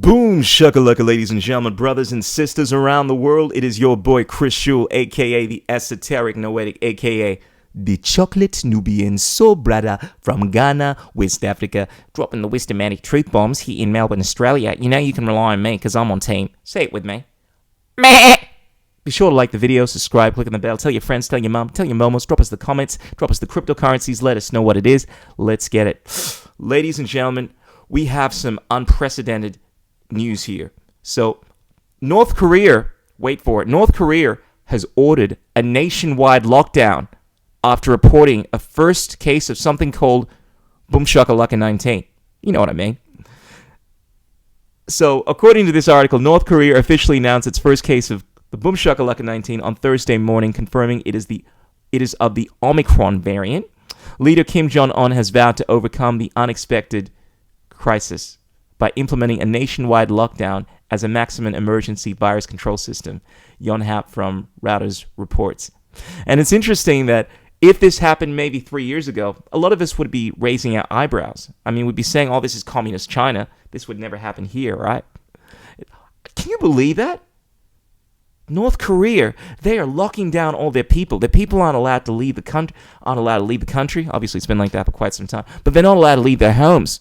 Boom shakalaka, ladies and gentlemen, brothers and sisters around the world. It is your boy Chris Shule, aka the Esoteric Noetic, aka the Chocolate Nubian Soul Brother from Ghana, West Africa, dropping the Wisdomatic Truth Bombs here in Melbourne, Australia. You know you can rely on me because I'm on team. Say it with me. Meh. Be sure to like the video, subscribe, click on the bell, tell your friends, tell your mom, tell your momos, drop us the comments, drop us the cryptocurrencies, let us know what it is. Let's get it. Ladies and gentlemen, we have some unprecedented news here. So, North Korea, wait for it, North Korea has ordered a nationwide lockdown after reporting a first case of something called Boom Shakalaka 19. You know what I mean. So, according to this article, North Korea officially announced its first case of the Boom Shakalaka 19 on Thursday morning, confirming it is of the Omicron variant. Leader Kim Jong Un has vowed to overcome the unexpected crisis by implementing a nationwide lockdown as a maximum emergency virus control system, Yonhap from Reuters reports. And it's interesting that if this happened maybe 3 years ago, a lot of us would be raising our eyebrows. I mean, we'd be saying, oh, this is communist China. This would never happen here, right? Can you believe that? North Korea, they are locking down all their people. Their people aren't allowed to leave the country. Obviously, it's been like that for quite some time. But they're not allowed to leave their homes.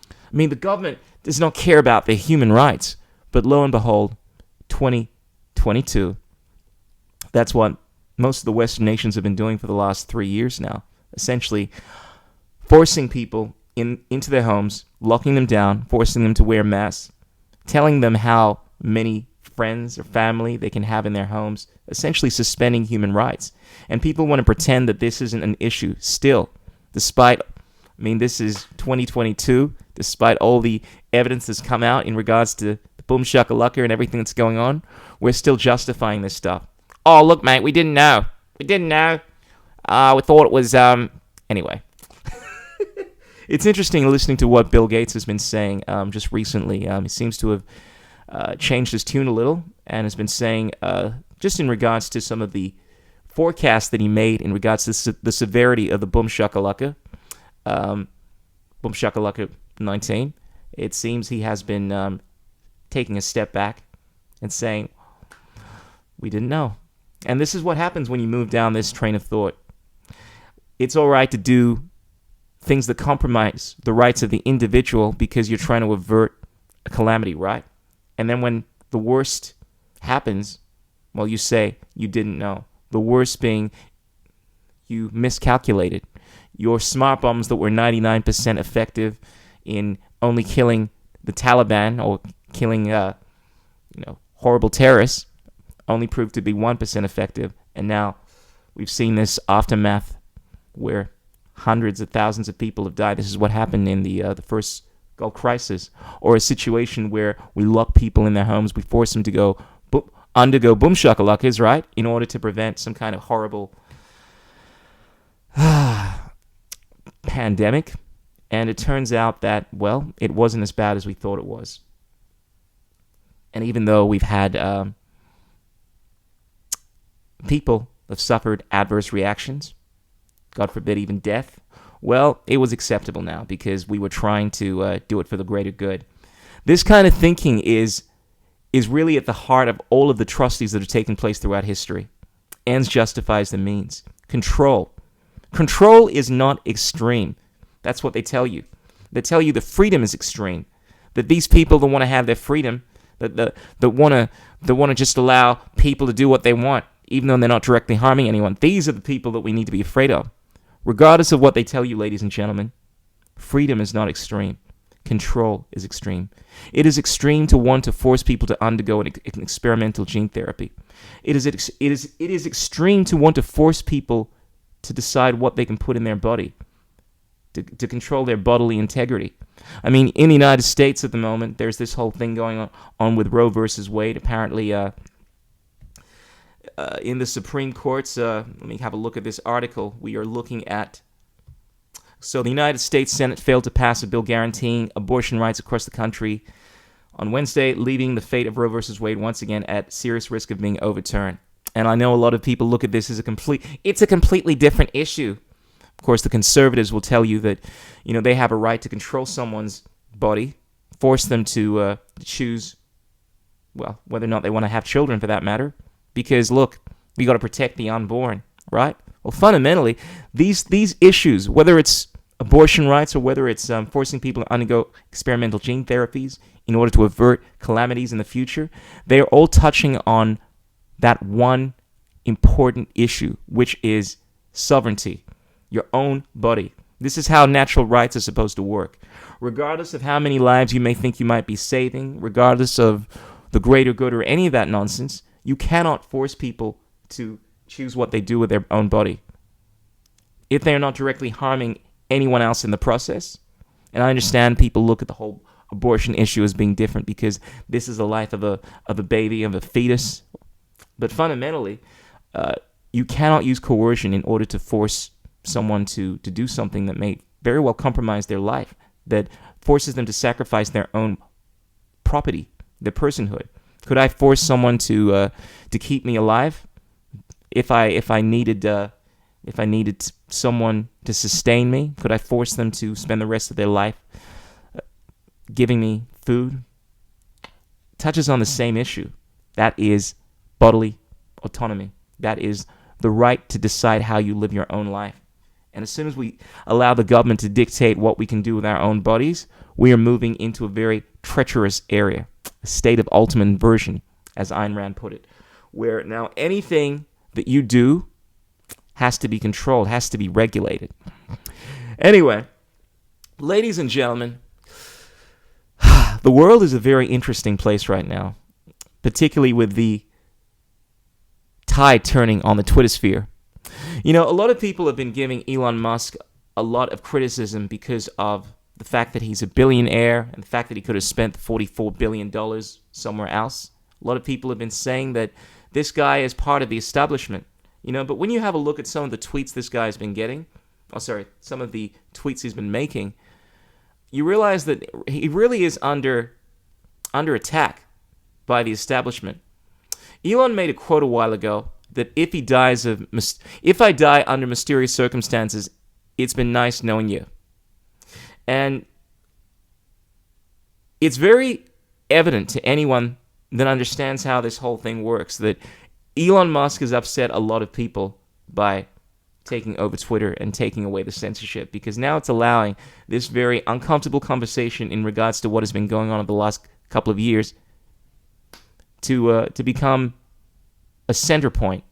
I mean, the government does not care about their human rights. But lo and behold, 2022, that's what most of the Western nations have been doing for the last 3 years now. Essentially, forcing people into their homes, locking them down, forcing them to wear masks, telling them how many friends or family they can have in their homes, essentially suspending human rights. And people want to pretend that this isn't an issue still, despite, this is 2022, despite all the evidence that's come out in regards to the Boom Shakalaka and everything that's going on, we're still justifying this stuff. Oh, look, mate, we didn't know. We thought it was, anyway. It's interesting listening to what Bill Gates has been saying just recently. He seems to have changed his tune a little and has been saying, just in regards to some of the forecasts that he made in regards to the severity of the Boom Shakalaka, Boom Shakalaka 19, it seems he has been taking a step back and saying, we didn't know. And this is what happens when you move down this train of thought. It's all right to do things that compromise the rights of the individual because you're trying to avert a calamity, right? And then when the worst happens, well, you say you didn't know. The worst being you miscalculated. Your smart bombs that were 99% effective in only killing the Taliban or killing, horrible terrorists only proved to be 1% effective. And now we've seen this aftermath where hundreds of thousands of people have died. This is what happened in the first Gulf crisis, or a situation where we lock people in their homes, we force them to undergo boom shakalakas, right, in order to prevent some kind of horrible pandemic. And it turns out that, well, it wasn't as bad as we thought it was. And even though we've had people have suffered adverse reactions, God forbid even death, well, it was acceptable now because we were trying to do it for the greater good. This kind of thinking is really at the heart of all of the atrocities that have taken place throughout history. Ends justifies the means. Control. Control is not extreme. That's what they tell you. They tell you the freedom is extreme. That these people that want to have their freedom, that want to just allow people to do what they want, even though they're not directly harming anyone. These are the people that we need to be afraid of. Regardless of what they tell you, ladies and gentlemen, freedom is not extreme. Control is extreme. It is extreme to want to force people to undergo an experimental gene therapy. It is extreme to want to force people to decide what they can put in their body, to control their bodily integrity. I mean, in the United States at the moment, there's this whole thing going on with Roe versus Wade. Apparently, in the Supreme Courts, let me have a look at this article. We are looking at, so the United States Senate failed to pass a bill guaranteeing abortion rights across the country on Wednesday, leaving the fate of Roe versus Wade once again at serious risk of being overturned. And I know a lot of people look at this as it's a completely different issue. Of course, the conservatives will tell you that, they have a right to control someone's body force them to choose, well, whether or not they want to have children for that matter. Because, look, we got to protect the unborn, right? Well, fundamentally, these issues, whether it's abortion rights or whether it's forcing people to undergo experimental gene therapies in order to avert calamities in the future, they are all touching on that one important issue, which is sovereignty, your own body. This is how natural rights are supposed to work. Regardless of how many lives you may think you might be saving, regardless of the greater good or any of that nonsense, you cannot force people to choose what they do with their own body if they're not directly harming anyone else in the process. And I understand people look at the whole abortion issue as being different because this is the life of a baby, of a fetus. But fundamentally, you cannot use coercion in order to force someone to do something that may very well compromise their life, that forces them to sacrifice their own property, their personhood. Could I force someone to keep me alive if I needed someone to sustain me? Could I force them to spend the rest of their life giving me food? Touches on the same issue. That is bodily autonomy. That is the right to decide how you live your own life. And as soon as we allow the government to dictate what we can do with our own bodies, we are moving into a very treacherous area, a state of ultimate inversion, as Ayn Rand put it, where now anything that you do has to be controlled, has to be regulated. Anyway, ladies and gentlemen, the world is a very interesting place right now, particularly with the tide turning on the Twitter sphere. You know, a lot of people have been giving Elon Musk a lot of criticism because of the fact that he's a billionaire and the fact that he could have spent $44 billion somewhere else. A lot of people have been saying that this guy is part of the establishment. You know, but when you have a look at some of the tweets this guy's been getting, some of the tweets he's been making, you realize that he really is under attack by the establishment. Elon made a quote a while ago that if I die under mysterious circumstances, it's been nice knowing you. And it's very evident to anyone that understands how this whole thing works that Elon Musk has upset a lot of people by taking over Twitter and taking away the censorship, because now it's allowing this very uncomfortable conversation in regards to what has been going on over the last couple of years to become a center point.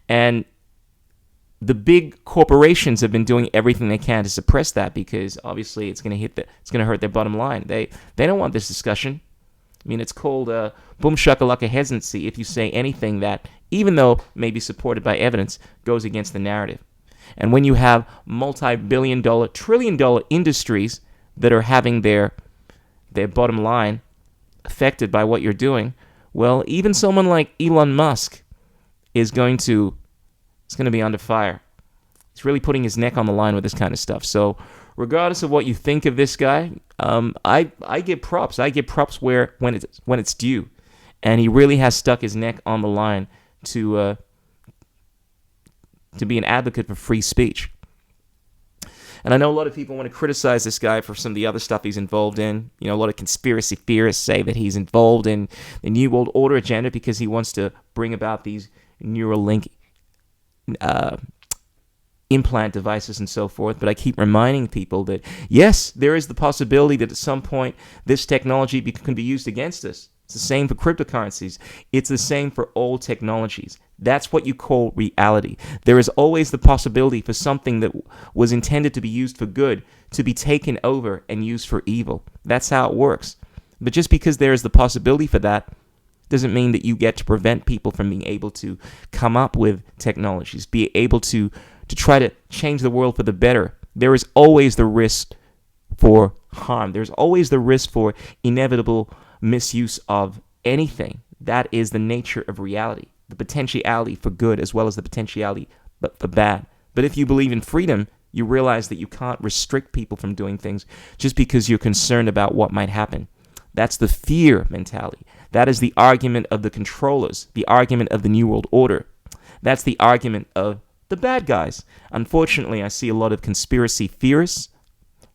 And the big corporations have been doing everything they can to suppress that, because obviously it's going to hurt their bottom line. They don't want this discussion. I mean, it's called boom shakalaka hesitancy if you say anything that, even though may be supported by evidence, goes against the narrative. And when you have multi-billion-dollar, trillion-dollar industries that are having their bottom line affected by what you're doing, well, even someone like Elon Musk is going to be under fire. He's really putting his neck on the line with this kind of stuff. So regardless of what you think of this guy, I give props. I give props when it's due. And he really has stuck his neck on the line to be an advocate for free speech. And I know a lot of people want to criticize this guy for some of the other stuff he's involved in. You know, a lot of conspiracy theorists say that he's involved in the New World Order agenda because he wants to bring about these Neuralink implant devices and so forth. But I keep reminding people that, yes, there is the possibility that at some point this technology can be used against us. It's the same for cryptocurrencies. It's the same for all technologies. That's what you call reality. There is always the possibility for something that was intended to be used for good to be taken over and used for evil. That's how it works. But just because there is the possibility for that doesn't mean that you get to prevent people from being able to come up with technologies, be able to try to change the world for the better. There is always the risk for harm. There's always the risk for inevitable misuse of anything. That is the nature of reality, the potentiality for good as well as the potentiality for bad. But if you believe in freedom, you realize that you can't restrict people from doing things just because you're concerned about what might happen. That's the fear mentality. That is the argument of the controllers, the argument of the New World Order. That's the argument of the bad guys. Unfortunately, I see a lot of conspiracy theorists,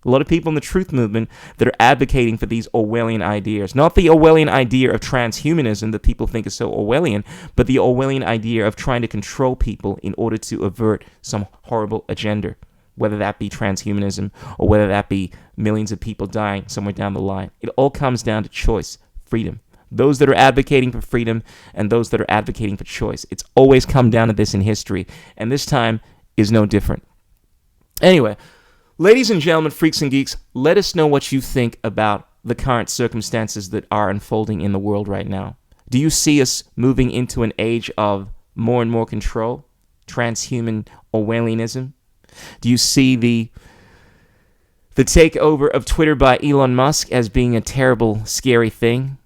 A lot of people in the truth movement that are advocating for these Orwellian ideas. Not the Orwellian idea of transhumanism that people think is so Orwellian, but the Orwellian idea of trying to control people in order to avert some horrible agenda, whether that be transhumanism or whether that be millions of people dying somewhere down the line. It all comes down to choice, freedom. Those that are advocating for freedom and those that are advocating for choice. It's always come down to this in history, and this time is no different. Anyway, ladies and gentlemen, freaks and geeks, let us know what you think about the current circumstances that are unfolding in the world right now. Do you see us moving into an age of more and more control, transhuman Orwellianism? Do you see the takeover of Twitter by Elon Musk as being a terrible, scary thing?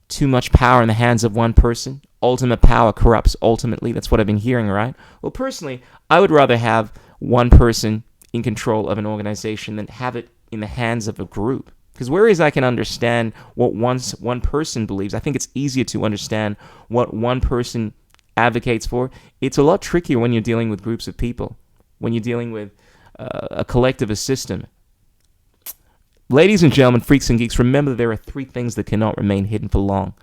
Too much power in the hands of one person. Ultimate power corrupts ultimately. That's what I've been hearing, right? Well, personally, I would rather have one person in control of an organization than have it in the hands of a group. Because whereas I can understand what one person believes, I think it's easier to understand what one person advocates for. It's a lot trickier when you're dealing with groups of people, when you're dealing with a collective, a system. Ladies and gentlemen, freaks and geeks, remember there are three things that cannot remain hidden for long.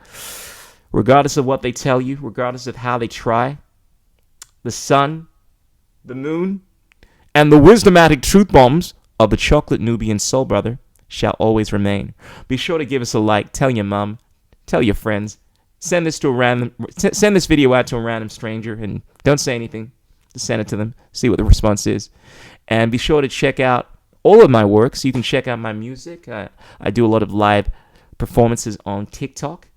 Regardless of what they tell you, regardless of how they try, the sun, the moon, and the wisdomatic truth bombs of the chocolate Nubian soul brother shall always remain. Be sure to give us a like, tell your mom, tell your friends, send this video out to a random stranger, and don't say anything. Just send it to them, see what the response is. And be sure to check out all of my works. You can check out my music. I do a lot of live performances on TikTok.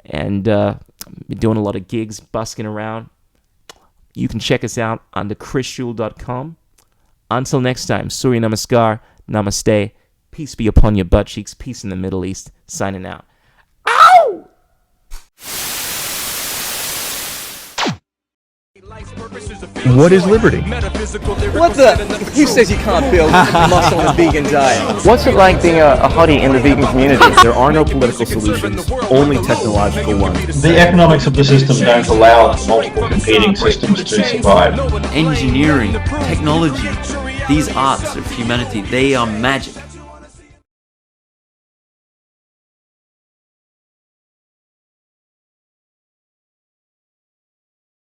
And been doing a lot of gigs, busking around. You can check us out on chrisshul.com. Until next time, Surya Namaskar, Namaste. Peace be upon your butt cheeks. Peace in the Middle East. Signing out. Ow! What is liberty? What the? Who says you can't build muscle on a vegan diet? What's it like being a hottie in the vegan community? There are no political solutions, only technological ones. The economics of the system don't allow multiple competing systems to survive. Engineering, technology, these arts of humanity, they are magic.